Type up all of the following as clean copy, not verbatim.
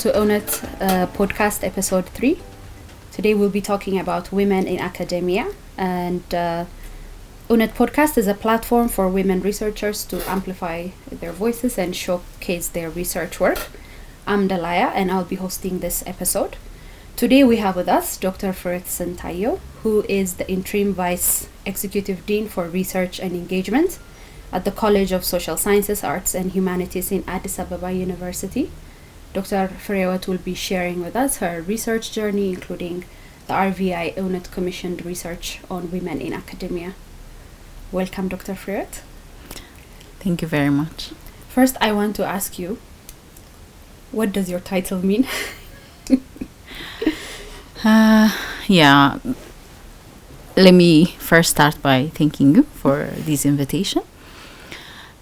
to Ewnet Podcast episode 3. Today we'll be talking about women in academia, and Ewnet Podcast is a platform for women researchers to amplify their voices and showcase their research work. I'm Dalaya and I'll be hosting this episode. Today we have with us Dr. Ferret Sentayo, who is the Interim Vice Executive Dean for Research and Engagement at the College of Social Sciences, Arts and Humanities in Addis Ababa University. Dr. Ferret will be sharing with us her research journey, including the RVI Ewnet commissioned research on women in academia. Welcome, Dr. Ferret. Thank you very much. First, I want to ask you, what does your title mean? Let me first start by thanking you for this invitation.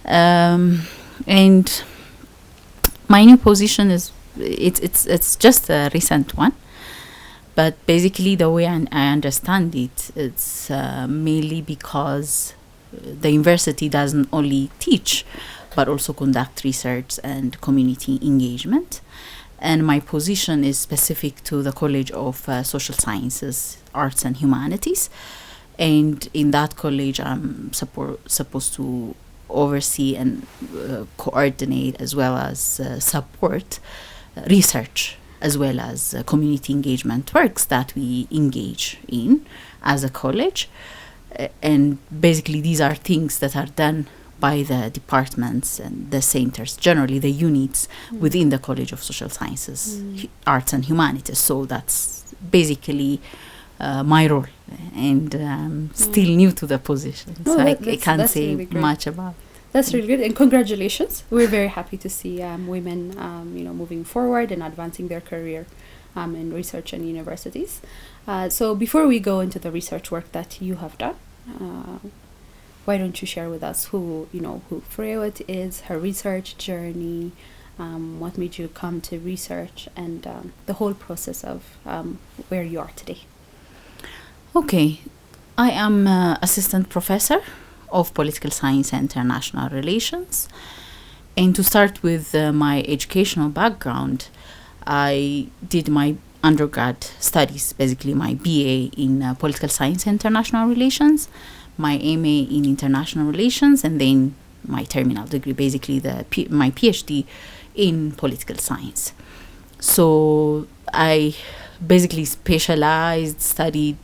And my new position is it's just a recent one, but basically the way I understand it, it's mainly because the university doesn't only teach but also conduct research and community engagement. And my position is specific to the College of Social Sciences, Arts and Humanities. And in that college, I'm supposed to oversee and coordinate as well as support research as well as community engagement works that we engage in as a college. And basically these are things that are done by the departments and the centers, generally the units within the College of Social Sciences, Arts and Humanities. So that's basically my role, and still new to the position, so I can't say really much about. That's really good, and congratulations. We're very happy to see women, moving forward and advancing their career in research and universities. So before we go into the research work that you have done, why don't you share with us who Ferret is, her research journey, what made you come to research, and the whole process of where you are today. Okay, I am assistant professor of political science and international relations. And to start with my educational background, I did my undergrad studies, basically my BA in political science and international relations, my MA in international relations, and then my terminal degree, basically my PhD in political science. So I basically studied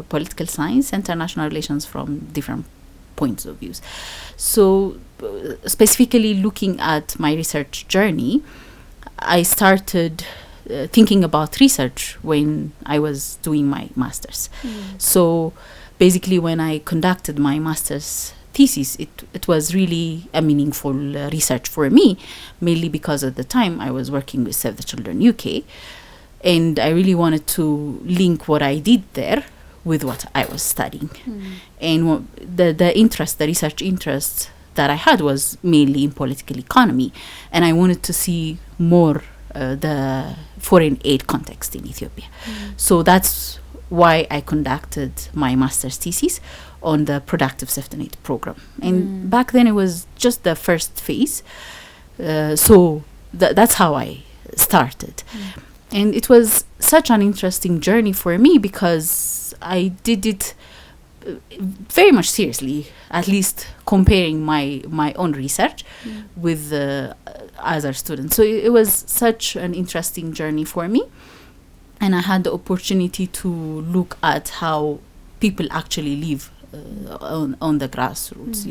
political science, international relations from different points of views. So specifically looking at my research journey, I started thinking about research when I was doing my master's. So basically when I conducted my master's thesis, it was really a meaningful research for me, mainly because at the time I was working with Save the Children UK, and I really wanted to link what I did there with what I was studying. And the research interest that I had was mainly in political economy, and I wanted to see more the foreign aid context in Ethiopia. So that's why I conducted my master's thesis on the productive safety net program. And back then it was just the first phase. So that's how I started. And it was such an interesting journey for me because I did it very much seriously, at least comparing my own research with other students. So it was such an interesting journey for me. And I had the opportunity to look at how people actually live on the grassroots,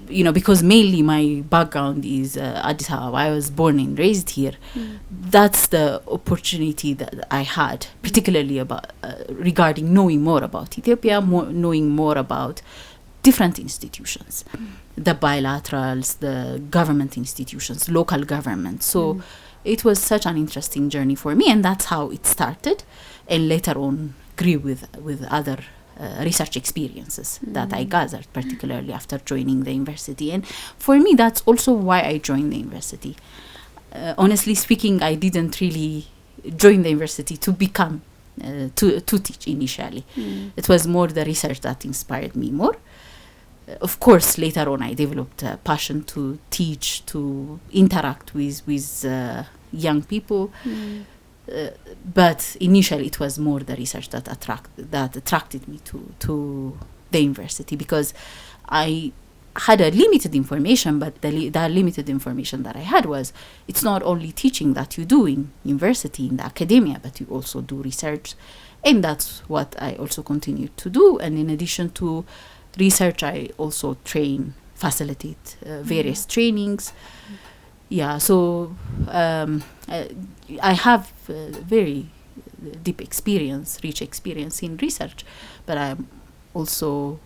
because mainly my background is Addis Ababa. I was born and raised here. That's the opportunity that I had, particularly about regarding knowing more about Ethiopia, knowing more about different institutions, the bilaterals, the government institutions, local government. So it was such an interesting journey for me, and that's how it started, and later on grew with other research experiences that I gathered, particularly after joining the university. And for me, that's also why I joined the university. Honestly speaking, I didn't really join the university to become to teach initially. It was more the research that inspired me more. Of course, later on, I developed a passion to teach, to interact with young people. But initially it was more the research that attracted me to the university, because I had a limited information, but that limited information that I had was, it's not only teaching that you do in university, in the academia, but you also do research. And that's what I also continue to do. And in addition to research, I also facilitate various trainings. Yeah, so I have very deep experience, rich experience in research, but I'm also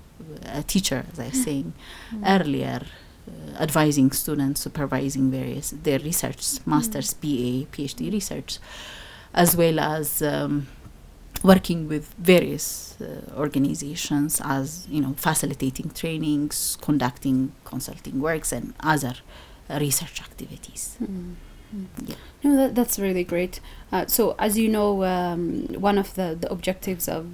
a teacher, as I was saying earlier, advising students, supervising their research, master's, BA, PhD research, as well as working with various organizations, as facilitating trainings, conducting consulting works, and other research activities. Yeah. No, that's really great. So, as you know, one of the objectives of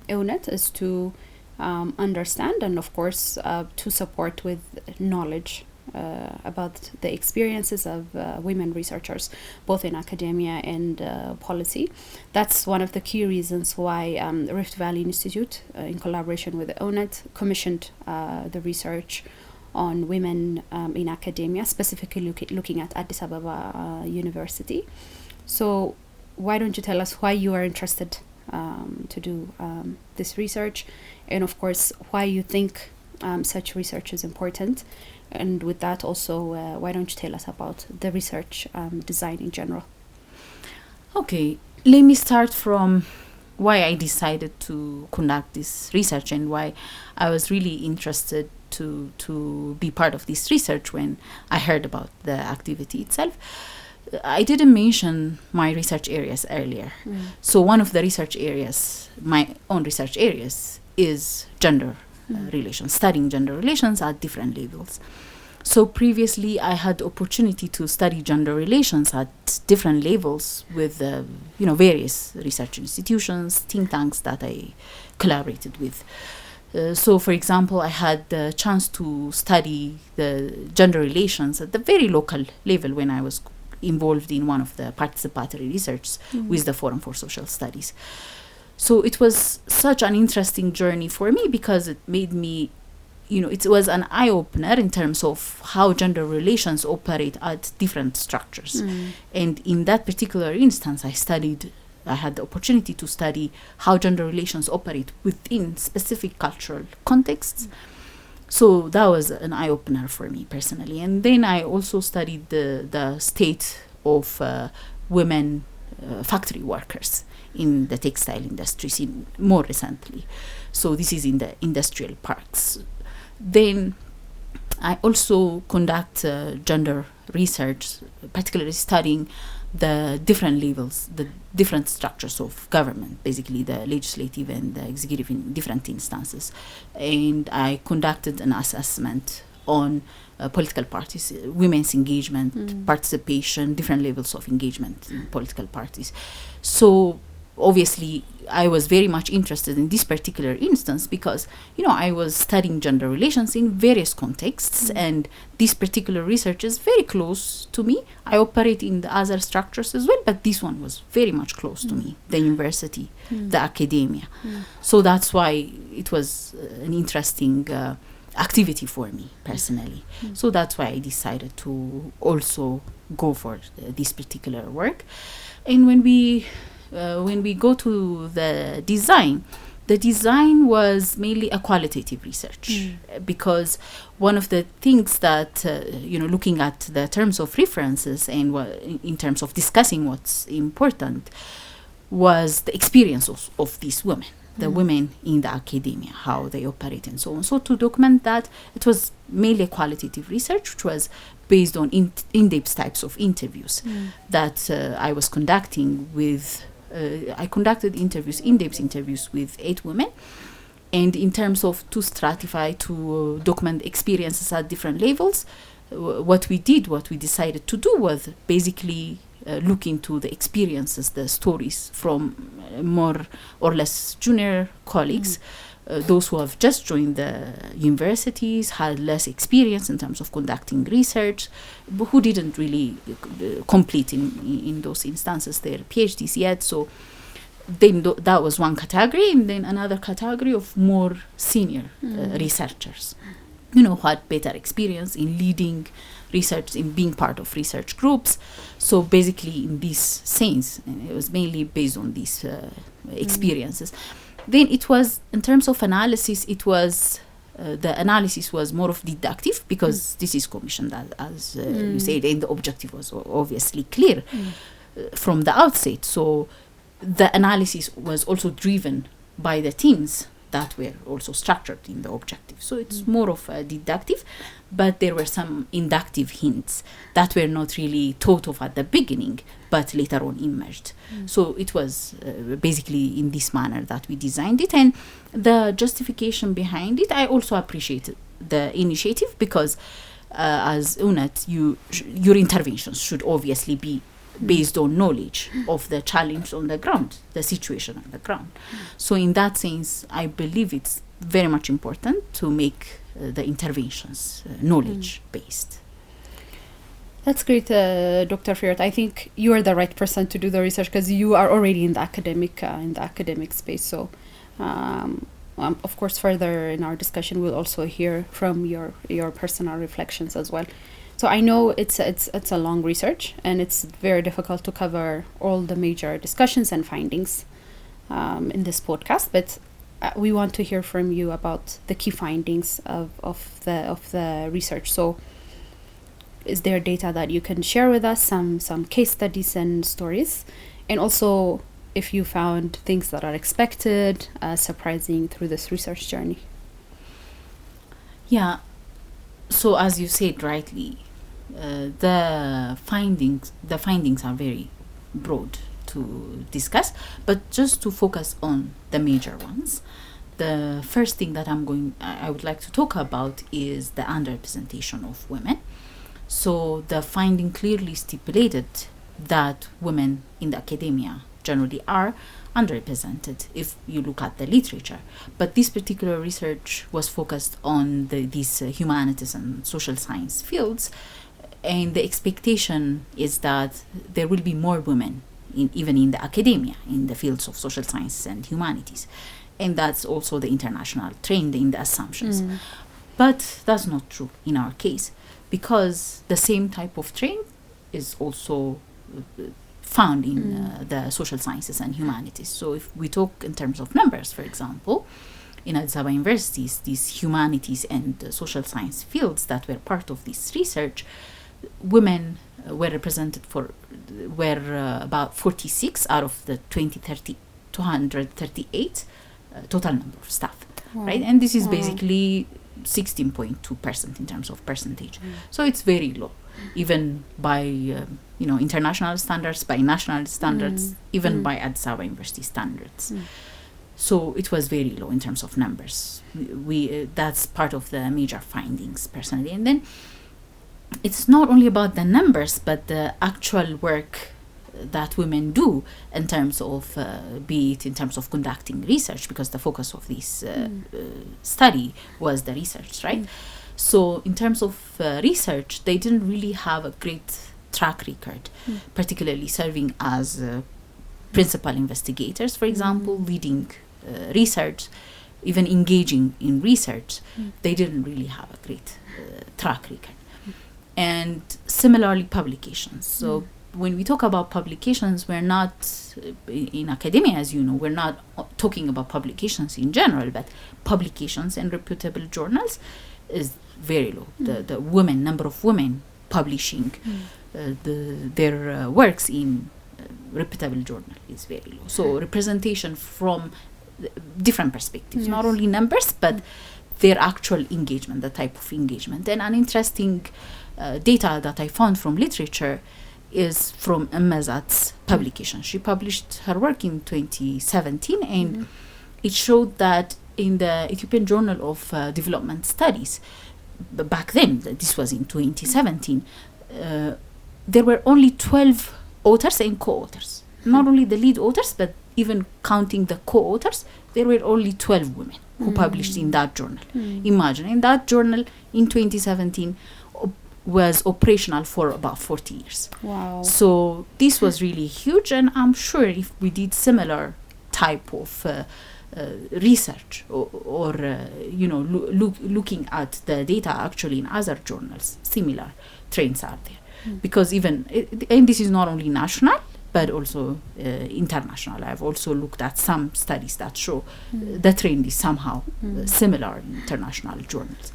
Ewnet is to understand and, of course, to support with knowledge about the experiences of women researchers, both in academia and policy. That's one of the key reasons why Rift Valley Institute, in collaboration with Ewnet, commissioned the research on women in academia, specifically looking at Addis Ababa University. So why don't you tell us why you are interested to do this research, and of course why you think such research is important, and with that also why don't you tell us about the research design in general? Okay, let me start from why I decided to conduct this research and why I was really interested to be part of this research when I heard about the activity itself. I didn't mention my research areas earlier. So one of the research areas, my own research areas, is gender relations, studying gender relations at different levels. So previously I had opportunity to study gender relations at different levels with various research institutions, think tanks that I collaborated with. So, for example, I had the chance to study the gender relations at the very local level when I was involved in one of the participatory research with the Forum for Social Studies. So it was such an interesting journey for me, because it made me, it was an eye-opener in terms of how gender relations operate at different structures. And in that particular instance, I had the opportunity to study how gender relations operate within specific cultural contexts. So that was an eye-opener for me personally. And then I also studied the state of women factory workers in the textile industries more recently. So this is in the industrial parks. Then I also conduct gender research, particularly studying the different levels, the different structures of government, basically the legislative and the executive in different instances. And I conducted an assessment on political parties, women's engagement, participation, different levels of engagement in political parties. So obviously I was very much interested in this particular instance because, I was studying gender relations in various contexts, and this particular research is very close to me. I operate in the other structures as well, but this one was very much close to me, the university, the academia. So that's why it was an interesting activity for me personally. So that's why I decided to also go for this particular work. And when we go to the design was mainly a qualitative research, because one of the things that, looking at the terms of references and in terms of discussing what's important, was the experience of these women, the women in the academia, how they operate and so on. So to document that, it was mainly a qualitative research, which was based on in-depth types of interviews that I was conducting with I conducted in-depth interviews with 8 women, and in terms of to stratify, to document experiences at different levels, what we decided to do was basically look into the experiences, the stories from more or less junior colleagues, those who have just joined the universities, had less experience in terms of conducting research, but who didn't really complete in those instances their PhDs yet. So then that was one category, and then another category of more senior researchers, who had better experience in leading research, in being part of research groups. So basically in this sense, it was mainly based on these experiences. Then it was, in terms of analysis, it was the analysis was more of deductive, because this is commissioned, as you said, and the objective was obviously clear from the outset. So the analysis was also driven by the teams that were also structured in the objective. So it's more of a deductive, but there were some inductive hints that were not really thought of at the beginning, but later on emerged. So it was basically in this manner that we designed it. And the justification behind it, I also appreciated the initiative, because as Ewnet, your interventions should obviously be based on knowledge of the challenge on the ground, the situation on the ground. So in that sense, I believe it's very much important to make the interventions knowledge-based. That's great, Dr. Friert. I think you are the right person to do the research, because you are already in the academic space. So, of course, further in our discussion, we'll also hear from your personal reflections as well. So I know it's a long research, and it's very difficult to cover all the major discussions and findings in this podcast. But we want to hear from you about the key findings of the research. So, is there data that you can share with us, some case studies and stories, and also if you found things that are expected, surprising through this research journey? Yeah. So as you said rightly, the findings are very broad to discuss, but just to focus on the major ones. The first thing that I would like to talk about is the underrepresentation of women. So the finding clearly stipulated that women in the academia generally are underrepresented if you look at the literature. But this particular research was focused on these humanities and social science fields, and the expectation is that there will be more women even in the academia, in the fields of social sciences and humanities. And that's also the international trend in the assumptions. But that's not true in our case, because the same type of trend is also found in the social sciences and humanities. So if we talk in terms of numbers, for example, in Addis Ababa universities, these humanities and social science fields that were part of this research, women were represented about 46 out of the 238 total number of staff. Wow. Right? And this is basically 16.2% in terms of percentage. So it's very low, even by international standards, by national standards, even by Addis Ababa University standards. So it was very low in terms of numbers. That's part of the major findings, personally. And then it's not only about the numbers, but the actual work that women do in terms of, be it in terms of conducting research, because the focus of this study was the research, right? So in terms of research, they didn't really have a great track record, particularly serving as principal investigators, for example, leading research, even engaging in research. They didn't really have a great track record. And similarly, publications. So when we talk about publications, we're not, in academia, as you know, we're not talking about publications in general, but publications in reputable journals is very low. The number of women publishing their works in reputable journal is very low. So representation from different perspectives, not only numbers, but their actual engagement, the type of engagement. And an interesting data that I found from literature is from Mazat's publication. She published her work in 2017, and it showed that in the Ethiopian Journal of Development Studies, back then, this was in 2017, there were only 12 authors and co-authors. Not only the lead authors, but even counting the co-authors, there were only 12 women who published in that journal. Imagine, in that journal in 2017 was operational for about 40 years. Wow. So this was really huge, and I'm sure if we did similar type of research or looking at the data actually in other journals, similar trends are there. Because even, and this is not only national, but also international. I've also looked at some studies that show the trend is somehow similar in international journals.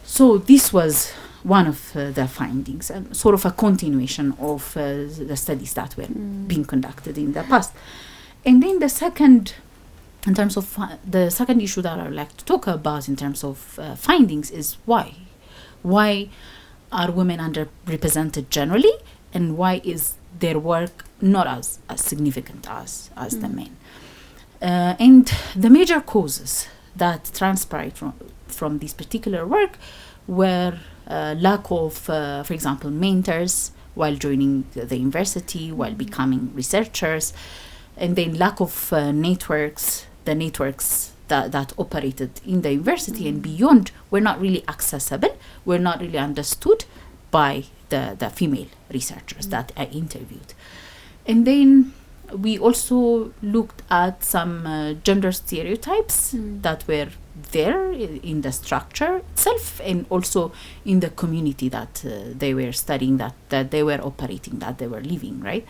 So this was one of the findings, and sort of a continuation of the studies that were being conducted in the past. And then the second, in terms of the second issue that I would like to talk about in terms of findings is why. Why are women underrepresented generally, and why is their work not as significant as the men? And the major causes that transpired from this particular work were lack of, for example, mentors while joining the university, while becoming researchers, and then lack of networks. The networks that operated in the university and beyond were not really accessible, were not really understood by the female researchers that I interviewed. And then we also looked at some gender stereotypes that were there in the structure itself, and also in the community that they were studying, that they were operating, that they were living, right?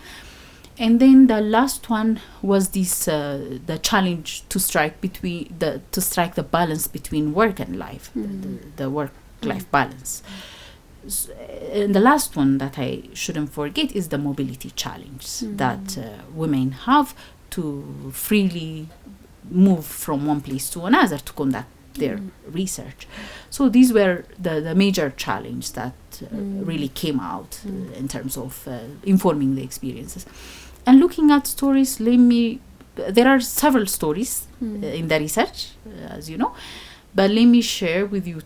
And then the last one was this the challenge to strike the balance between work and life, the work-life balance. And the last one that I shouldn't forget is the mobility challenge that women have to freely move from one place to another to conduct their research. So these were the major challenge that really came out in terms of informing the experiences. And looking at stories, there are several stories in the research, as you know, but let me share with you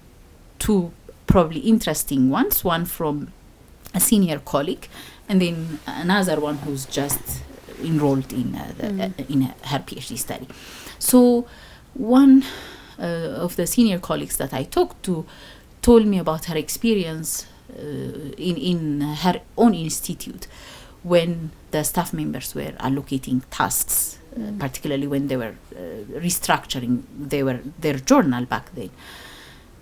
two probably interesting ones, one from a senior colleague, and then another one who's just enrolled in her PhD study. So one of the senior colleagues that I talked to told me about her experience in her own institute when the staff members were allocating tasks, particularly when they were restructuring their journal back then.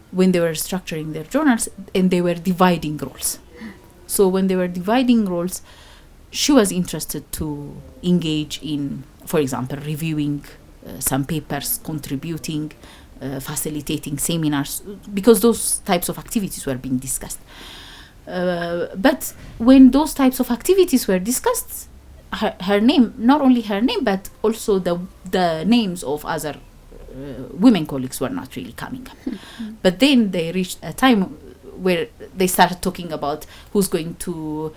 When they were structuring their journals and they were dividing roles. So when they were dividing roles, she was interested to engage in, for example, reviewing some papers, contributing, facilitating seminars, because those types of activities were being discussed. But when those types of activities were discussed, her name, not only her name, but also the names of other women colleagues were not really coming up. But then they reached a time where they started talking about who's going to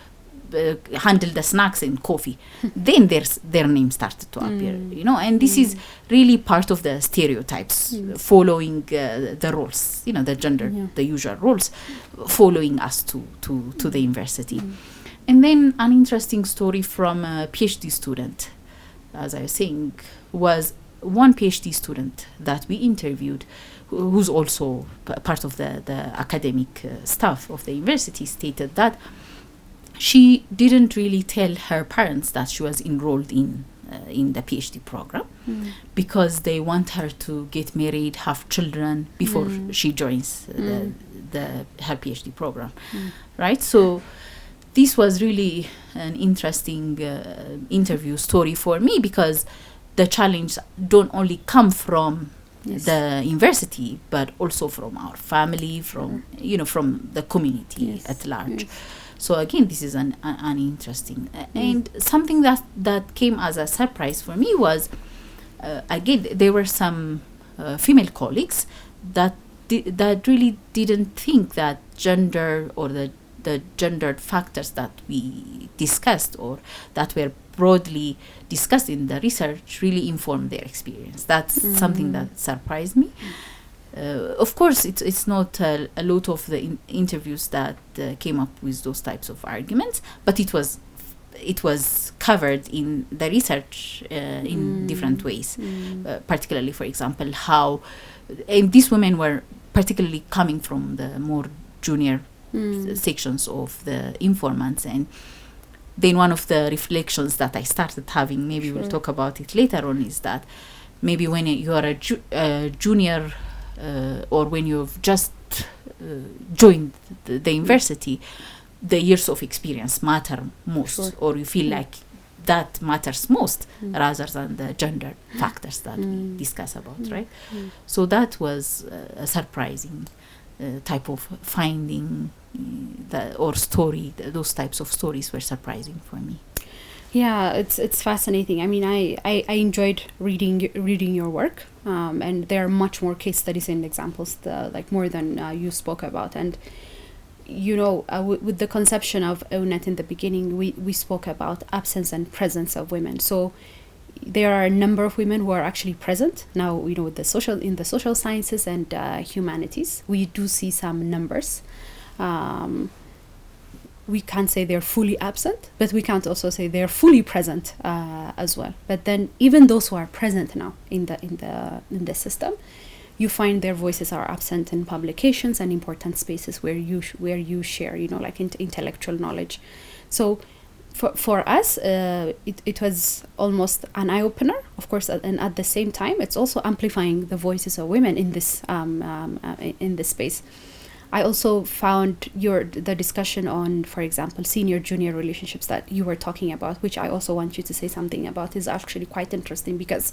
handle the snacks and coffee. Then their name started to appear, and this is really part of the stereotypes, following the roles, the gender, the usual roles, following us to the university. And then an interesting story from a PhD student, as I was saying, was one PhD student that we interviewed, who's also part of the academic staff of the university, stated that she didn't really tell her parents that she was enrolled in the PhD program because they want her to get married, have children before she joins her PhD program, right? So this was really an interesting interview story for me, because the challenge don't only come from the university, but also from our family, from from the community at large. So again, this is an interesting and something that came as a surprise for me was again there were some female colleagues that really didn't think that gender or the gendered factors that we discussed or that were broadly discussed in the research really informed their experience. That's something that surprised me. Of course, it's not a lot of the interviews that came up with those types of arguments, but it was it was covered in the research in different ways. Particularly, for example, how these women were particularly coming from the more junior sections of the informants. And then one of the reflections that I started having, maybe we'll talk about it later on, is that maybe when you are a junior or when you've just joined the university, the years of experience matter most, or you feel like that matters most rather than the gender factors that we discuss about, right? So that was a surprising type of finding, or story. Those types of stories were surprising for me. Yeah, it's fascinating. I mean, I enjoyed reading your work, and there are much more case studies and examples, like more than you spoke about. And with the conception of Ewnet in the beginning, we spoke about absence and presence of women. So there are a number of women who are actually present now. With in the social sciences and humanities, we do see some numbers. We can't say they're fully absent, but we can't also say they're fully present as well. But then even those who are present now in the system, you find their voices are absent in publications and important spaces where you share, like intellectual knowledge. So for us, it was almost an eye opener, of course, and at the same time, it's also amplifying the voices of women in this space. I also found the discussion on, for example, senior-junior relationships that you were talking about, which I also want you to say something about, is actually quite interesting, because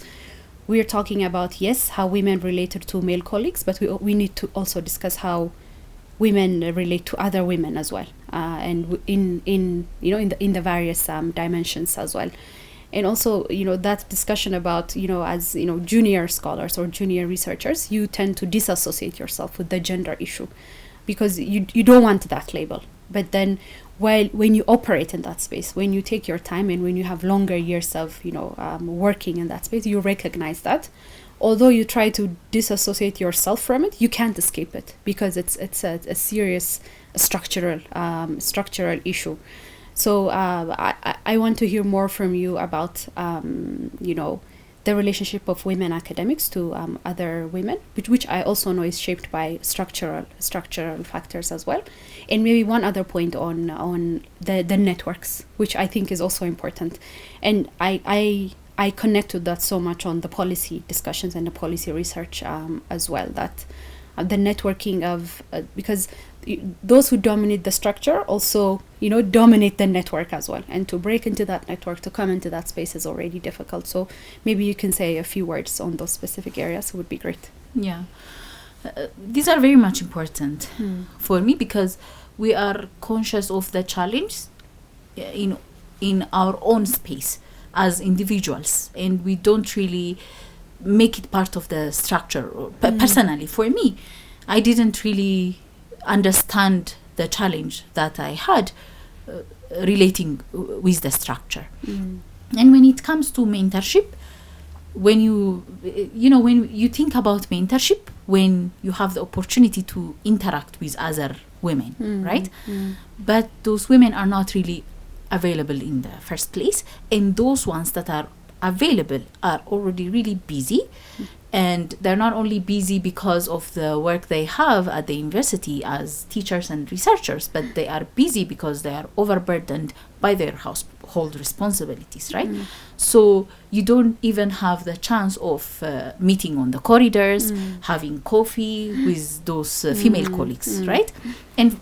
we're talking about, yes, how women related to male colleagues, but we need to also discuss how women relate to other women as well, and in the various dimensions as well. And also, that discussion about, as junior scholars or junior researchers, you tend to disassociate yourself with the gender issue, because you don't want that label. But then when you operate in that space, when you take your time and when you have longer years of working in that space, you recognize that although you try to disassociate yourself from it, you can't escape it, because it's a serious structural issue. So I want to hear more from you about the relationship of women academics to other women, which I also know is shaped by structural factors as well. And maybe one other point on the networks, which I think is also important. And I connect to that so much on the policy discussions and the policy research as well, that the networking of, because those who dominate the structure also, dominate the network as well. And to break into that network, to come into that space is already difficult. So maybe you can say a few words on those specific areas. It would be great. Yeah. These are very much important for me, because we are conscious of the challenge in our own space as individuals, and we don't really make it part of the structure. Personally, for me, I didn't really understand the challenge that I had relating with the structure. And when it comes to mentorship, when you think about mentorship, when you have the opportunity to interact with other women, right? But those women are not really available in the first place, and those ones that are available are already really busy. And they're not only busy because of the work they have at the university as teachers and researchers, but they are busy because they are overburdened by their household responsibilities, right? So you don't even have the chance of meeting on the corridors, having coffee with those female colleagues, right? And,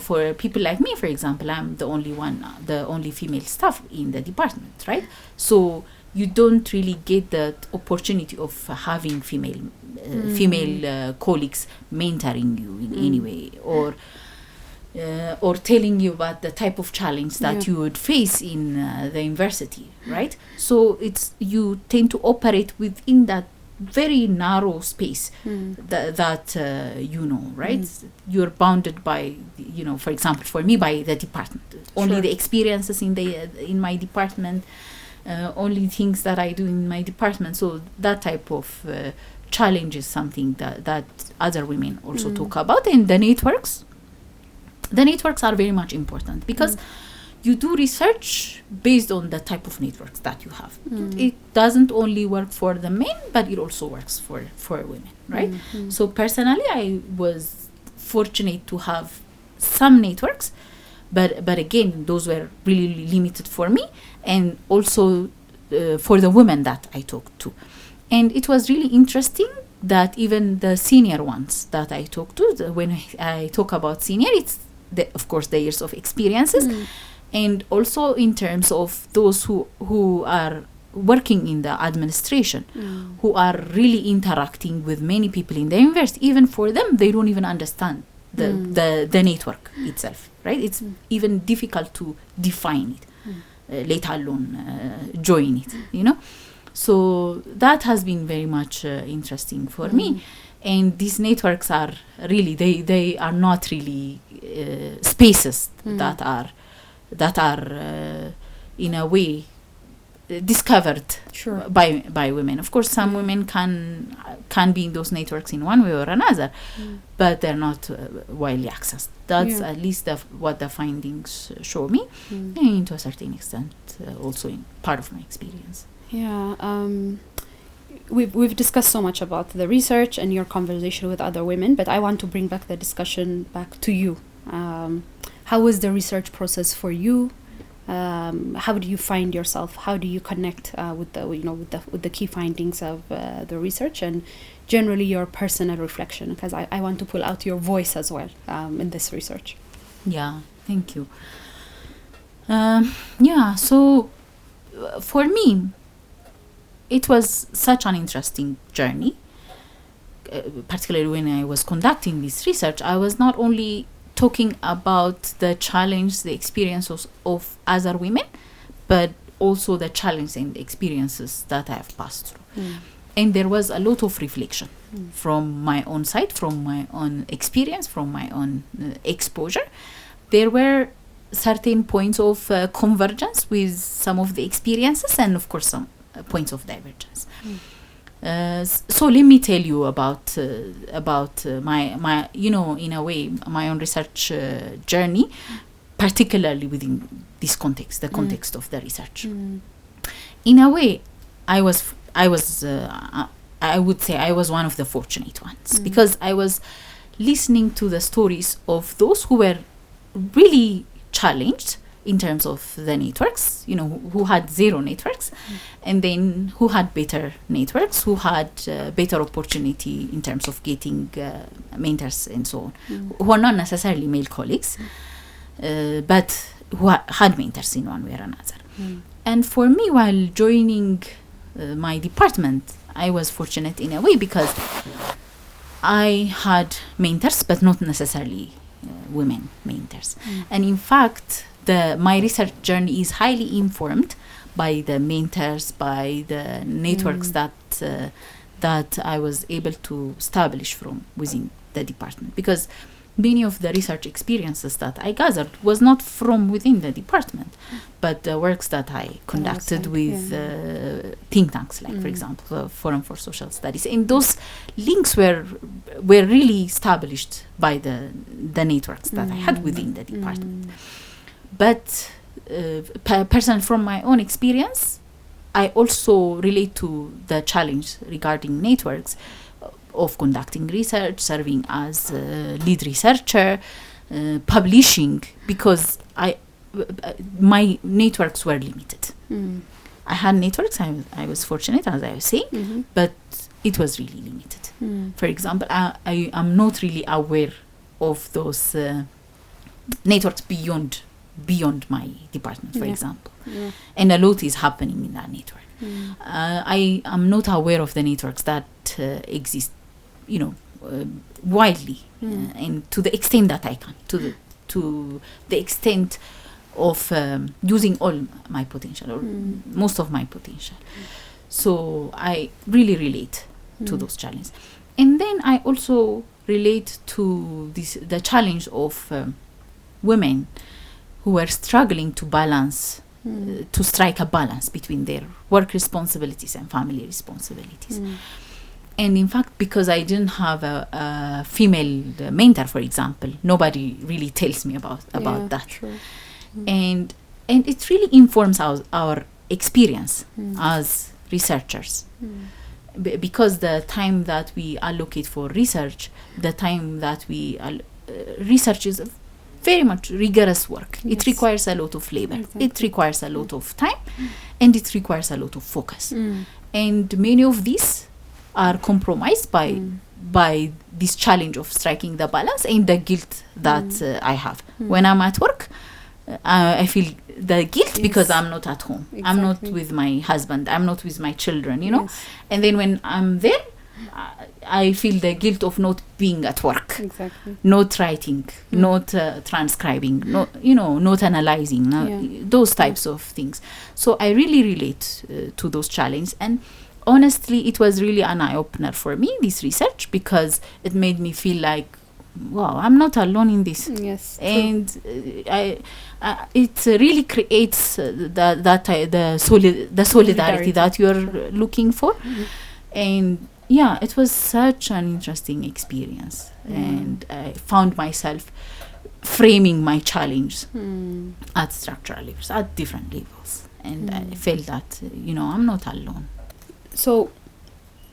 for people like me, for example, I'm the only female staff in the department, right? So you don't really get that opportunity of having female colleagues mentoring you in any way, or telling you about the type of challenge that you would face in the university, right? So you tend to operate within that very narrow space that right? You're bounded by, for example, for me, by the department. Only the experiences in my department, only things that I do in my department. So that type of challenge is something that other women also talk about. And the networks are very much important, because you do research based on the type of networks that you have. It doesn't only work for the men, but it also works for women, right? So personally, I was fortunate to have some networks, but again, those were really limited for me, and also for the women that I talked to. And it was really interesting that even the senior ones that I talked to, when I talk about senior, it's of course the years of experiences, and also in terms of those who are working in the administration, who are really interacting with many people in the university. Even for them, they don't even understand the network itself, right? It's even difficult to define it, let alone join it, you know. So that has been very much interesting for me. And these networks are really, they are not really spaces that are in a way discovered by women. Of course, some women can be in those networks in one way or another, but they're not widely accessed. That's at least what the findings show me, and to a certain extent also in part of my experience. We've discussed so much about the research and your conversation with other women, but I want to bring back the discussion back to you. How was the research process for you? How do you find yourself? How do you connect with the key findings of the research, and generally your personal reflection? Because I want to pull out your voice as well in this research. Yeah, thank you. So for me, it was such an interesting journey, particularly when I was conducting this research. I was not only talking about the challenge, the experiences of other women, but also the challenge and the experiences that I have passed through. And there was a lot of reflection from my own side, from my own experience, from my own exposure. There were certain points of convergence with some of the experiences, and of course some points of divergence. So let me tell you about my in a way my own research journey, particularly within this context, the context of the research. In a way, I would say I was one of the fortunate ones, because I was listening to the stories of those who were really challenged in terms of the networks, who had zero networks, and then who had better networks, who had better opportunity in terms of getting mentors and so on, who are not necessarily male colleagues, but who had mentors in one way or another. And for me, while joining my department, I was fortunate in a way because I had mentors, but not necessarily women mentors. And in fact, my research journey is highly informed by the mentors, by the networks that I was able to establish from within the department. Because many of the research experiences that I gathered was not from within the department, but the works that I conducted with think tanks, like for example, the Forum for Social Studies. And those links were really established by the networks that I had within the department. But personally, from my own experience, I also relate to the challenge regarding networks of conducting research, serving as lead researcher, publishing, because my networks were limited. I had networks, I was fortunate, as I was saying, but it was really limited. For example, I am not really aware of those networks beyond my department, for example. And a lot is happening in that network. I am not aware of the networks that exist, widely, and to the extent that I can, to the extent of using all my potential, or most of my potential. So I really relate to those challenges. And then I also relate to the challenge of women who were struggling to balance, to strike a balance between their work responsibilities and family responsibilities. And in fact, because I didn't have a female mentor, for example, nobody really tells me about that. True. And And it really informs our experience as researchers. Because the time that we allocate for research, the time that we research is very much rigorous work. It requires a lot of labor. It requires a lot of time, and it requires a lot of focus. And many of these are compromised by this challenge of striking the balance and the guilt that I have. When I'm at work, I feel the guilt because I'm not at home. I'm not with my husband. I'm not with my children, you know. And then when I'm there, I feel the guilt of not being at work, not writing, not transcribing, not analyzing, those types of things. So I really relate to those challenges. And honestly, it was really an eye-opener for me, this research, because it made me feel like, wow, I'm not alone in this. And it really creates the solidarity that you're looking for. And yeah, it was such an interesting experience. And I found myself framing my challenge at structural levels, at different levels. And I felt that, I'm not alone. So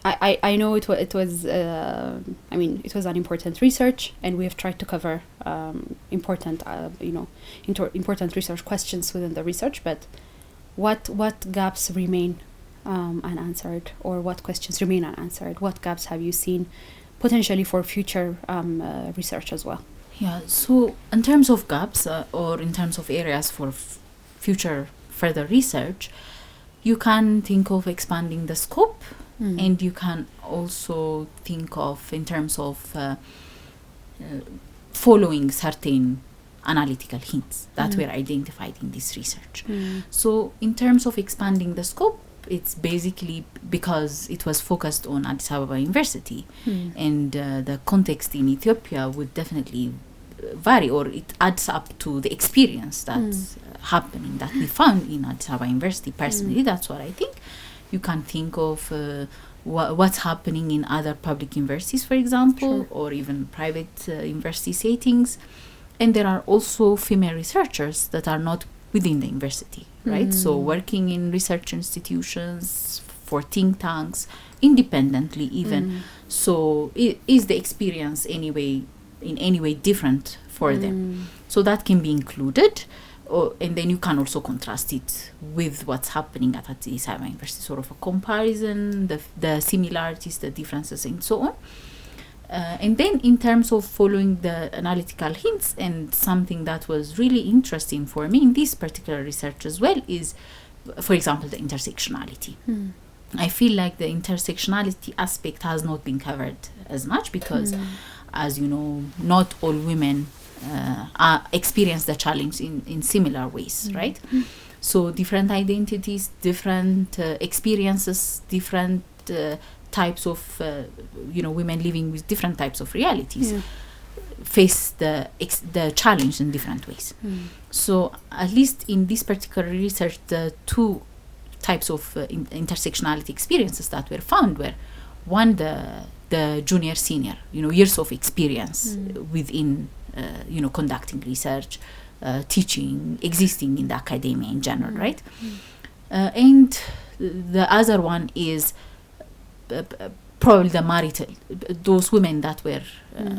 I know it was it was an important research, and we have tried to cover important research questions within the research, but what gaps remain unanswered, or what questions remain unanswered? What gaps have you seen potentially for future research as well? Yeah, so in terms of gaps or in terms of areas for future further research, you can think of expanding the scope, and you can also think of in terms of following certain analytical hints that were identified in this research. So in terms of expanding the scope, it's basically because it was focused on Addis Ababa University, and the context in Ethiopia would definitely vary, or it adds up to the experience that's happening, that we found in Addis Ababa University. Personally, that's what I think. You can think of what's happening in other public universities, for example, or even private university settings. And there are also female researchers that are not within the university, right? So working in research institutions, for think tanks, independently even. So is the experience in any way different for them? So that can be included. And then you can also contrast it with what's happening at Addis Ababa University, sort of a comparison, the similarities, the differences, and so on. And then in terms of following the analytical hints, and something that was really interesting for me in this particular research as well is, for example, the intersectionality. I feel like the intersectionality aspect has not been covered as much because, as you know, not all women experience the challenge in similar ways, right? So different identities, different experiences, different types of women living with different types of realities face the challenge in different ways. So at least in this particular research, the two types of intersectionality experiences that were found were, one, the junior senior years of experience within conducting research, teaching, existing in the academia in general, right? And the other one is probably the marital, those women that were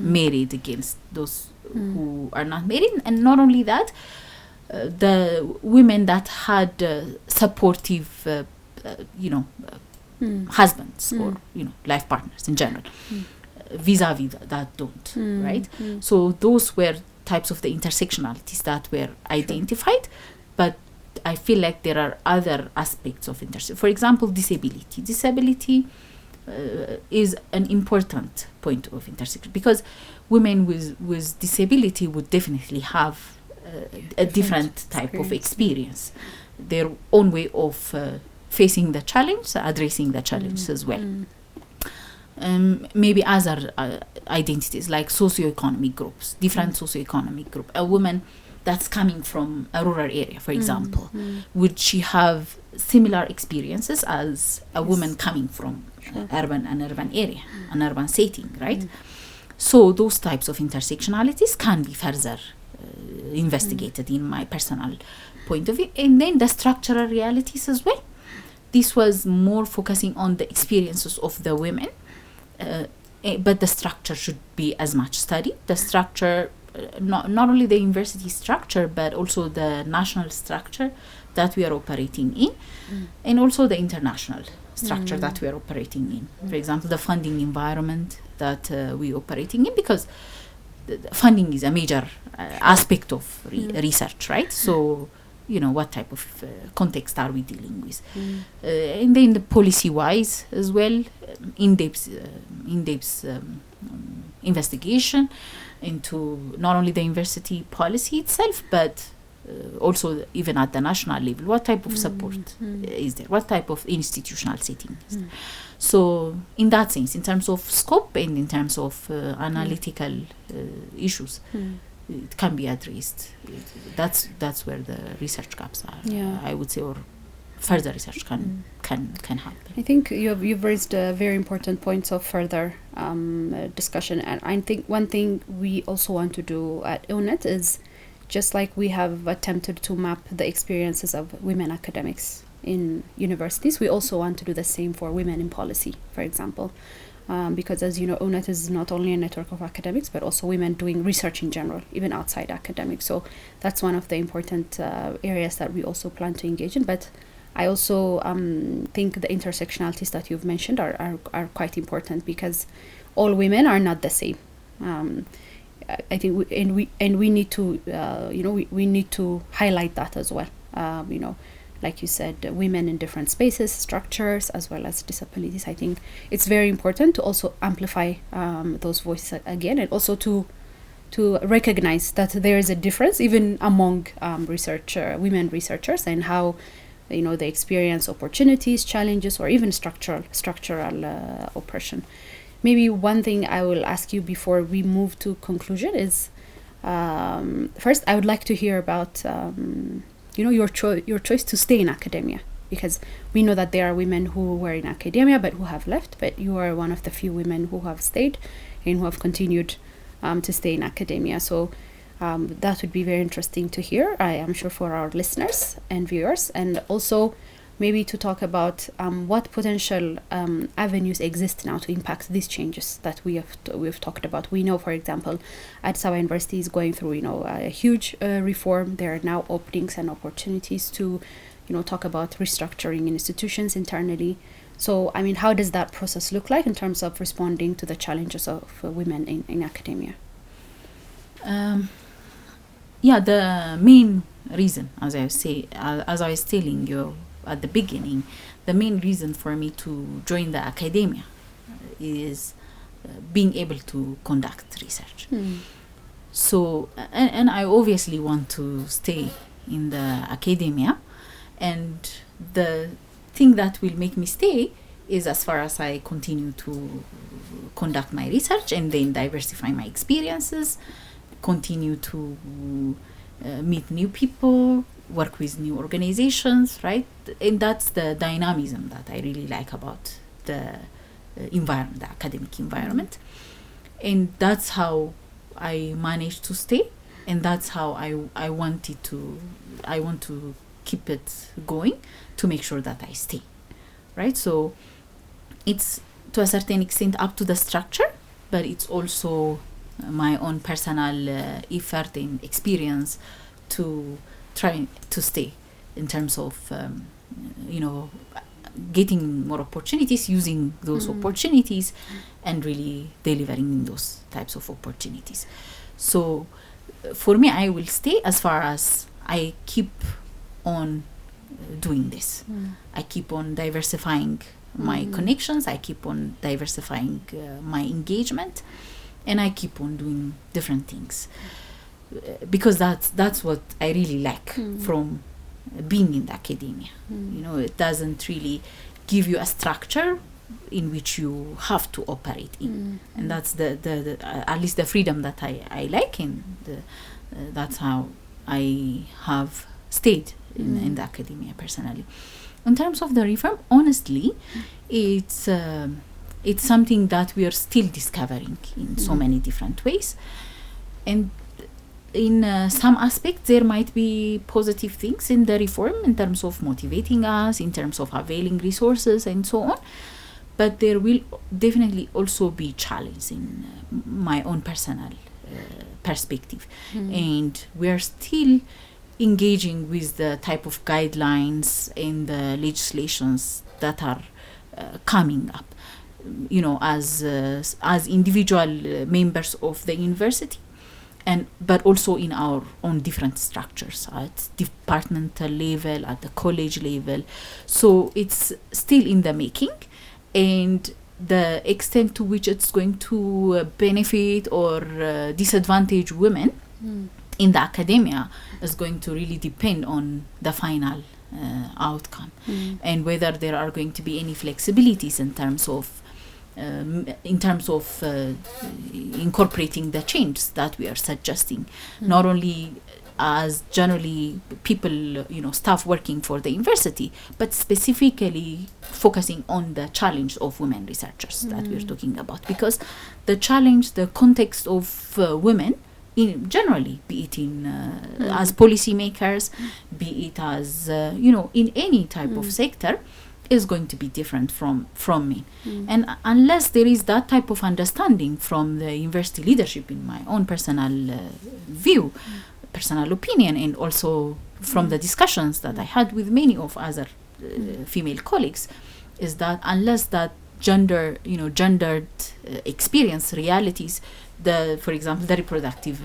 married against those who are not married. And not only that, the women that had supportive husbands or life partners in general, vis-a-vis that don't, right? So those were types of the intersectionalities that were identified, but I feel like there are other aspects of for example, disability is an important point of intersection, because women with disability would definitely have a different type of experience, their own way of facing the challenge, addressing the challenge as well. Maybe other identities like socioeconomic groups, different socioeconomic group. A woman that's coming from a rural area, for example, would she have similar experiences as a woman coming from an urban area, an urban setting, right? So those types of intersectionalities can be further investigated in my personal point of view. And then the structural realities as well. This was more focusing on the experiences of the women, but the structure should be as much studied. The structure, not only the university structure, but also the national structure that we are operating in, and also the international structure that we are operating in. For example, the funding environment that we are operating in, because the funding is a major aspect of research, right? So, what type of context are we dealing with? And then the policy-wise as well, in-depth investigation into not only the university policy itself, but also even at the national level. What type of support is there? What type of institutional setting is there? So in that sense, in terms of scope and in terms of analytical issues, it can be addressed. That's where the research gaps are, I would say, or further research can happen. I think you've raised very important points of further discussion, and I think one thing we also want to do at Ewnet is, just like we have attempted to map the experiences of women academics in universities, we also want to do the same for women in policy, for example. Because as you know, Ewnet is not only a network of academics, but also women doing research in general, even outside academics. So that's one of the important areas that we also plan to engage in. But I also think the intersectionalities that you've mentioned are quite important, because all women are not the same. I think we need to we need to highlight that as well. Like you said, women in different spaces, structures, as well as disabilities. I think it's very important to also amplify those voices again, and also to recognize that there is a difference even among women researchers, and how they experience opportunities, challenges, or even structural oppression. Maybe one thing I will ask you before we move to conclusion is, first I would like to hear about your choice to stay in academia, because we know that there are women who were in academia but who have left, but you are one of the few women who have stayed and who have continued to stay in academia. So that would be very interesting to hear, I am sure, for our listeners and viewers, and also maybe to talk about what potential avenues exist now to impact these changes that we've talked about. We know, for example, Addis Ababa University is going through a huge reform. There are now openings and opportunities to talk about restructuring institutions internally. So I mean, how does that process look like in terms of responding to the challenges of women in academia? The main reason, as I was telling you at the beginning, the main reason for me to join the academia is being able to conduct research. So, and I obviously want to stay in the academia, and the thing that will make me stay is as far as I continue to conduct my research and then diversify my experiences, continue to meet new people, work with new organizations, right? And that's the dynamism that I really like about the environment, the academic environment. And that's how I managed to stay, and that's how I want to keep it going, to make sure that I stay, right? So it's to a certain extent up to the structure, but it's also my own personal effort and experience to try to stay, in terms of getting more opportunities, using those opportunities, and really delivering in those types of opportunities. So for me, I will stay as far as I keep on doing this. I keep on diversifying my connections, I keep on diversifying my engagement, and I keep on doing different things, because that's what I really like from being in the academia. It doesn't really give you a structure in which you have to operate in, and that's the at least the freedom that I like, and that's how I have stayed in the academia personally. In terms of the reform, honestly, it's something that we are still discovering in so many different ways, and in some aspects there might be positive things in the reform in terms of motivating us, in terms of availing resources and so on, but there will definitely also be challenges in my own personal perspective. And we are still engaging with the type of guidelines and the legislations that are coming up, as individual members of the university, but also in our own different structures at departmental level, at the college level. So it's still in the making, and the extent to which it's going to benefit or disadvantage women in the academia is going to really depend on the final outcome, and whether there are going to be any flexibilities in terms of incorporating the changes that we are suggesting, not only as generally people, staff working for the university, but specifically focusing on the challenge of women researchers that we're talking about, because the challenge, the context of women in generally, be it in as policymakers, be it as in any type of sector, is going to be different from men. And unless there is that type of understanding from the university leadership, in my own personal view, personal opinion, and also from the discussions that I had with many of other female colleagues, is that unless that gendered experience realities, for example, the reproductive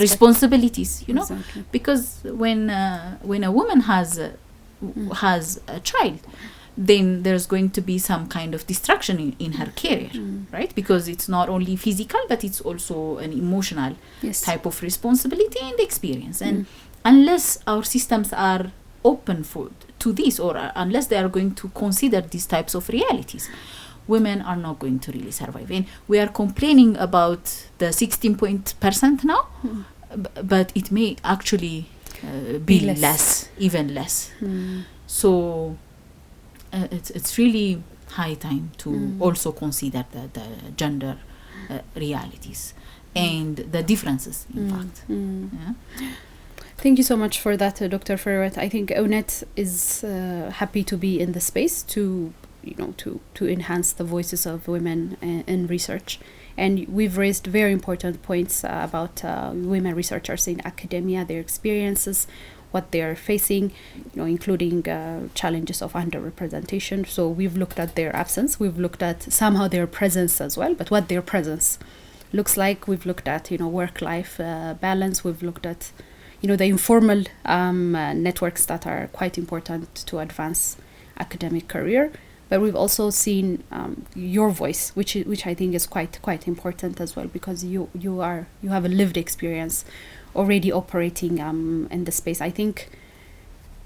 responsibilities, Exactly. because when a woman has a child, then there's going to be some kind of distraction in her career, right? Because it's not only physical, but it's also an emotional type of responsibility and experience. And unless our systems are open to this, or unless they are going to consider these types of realities, women are not going to really survive. And we are complaining about the 16% now, but it may actually be less, even less. So it's really high time to also consider the gender realities and the differences, in fact. Yeah. Thank you so much for that, Dr. Ferret. I think Ewnet is happy to be in the space to enhance the voices of women in research. And we've raised very important points about women researchers in academia, their experiences, what they're facing, including challenges of underrepresentation. So we've looked at their absence. We've looked at somehow their presence as well, but what their presence looks like. We've looked at, work-life balance. We've looked at, the informal networks that are quite important to advance academic career. But we've also seen your voice, which I think is quite important as well, because you have a lived experience already operating in the space. I think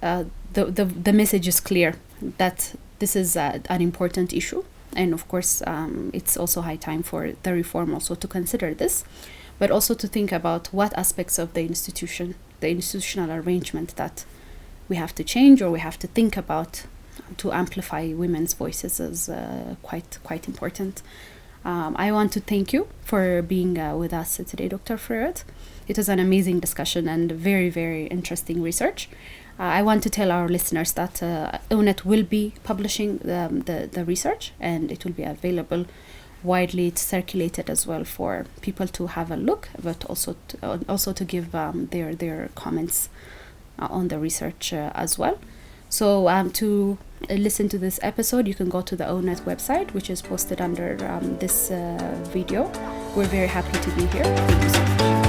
the message is clear that this is an important issue, and of course it's also high time for the reform also to consider this, but also to think about what aspects of the institutional arrangement that we have to change or we have to think about to amplify women's voices is quite important. I want to thank you for being with us today, Dr. Ferret. It was an amazing discussion and very, very interesting research. I want to tell our listeners that Ewnet will be publishing the research, and it will be available widely circulated as well for people to have a look, but also to give their comments on the research as well. So to listen to this episode, you can go to the Ewnet website, which is posted under this video. We're very happy to be here. Thank you so much.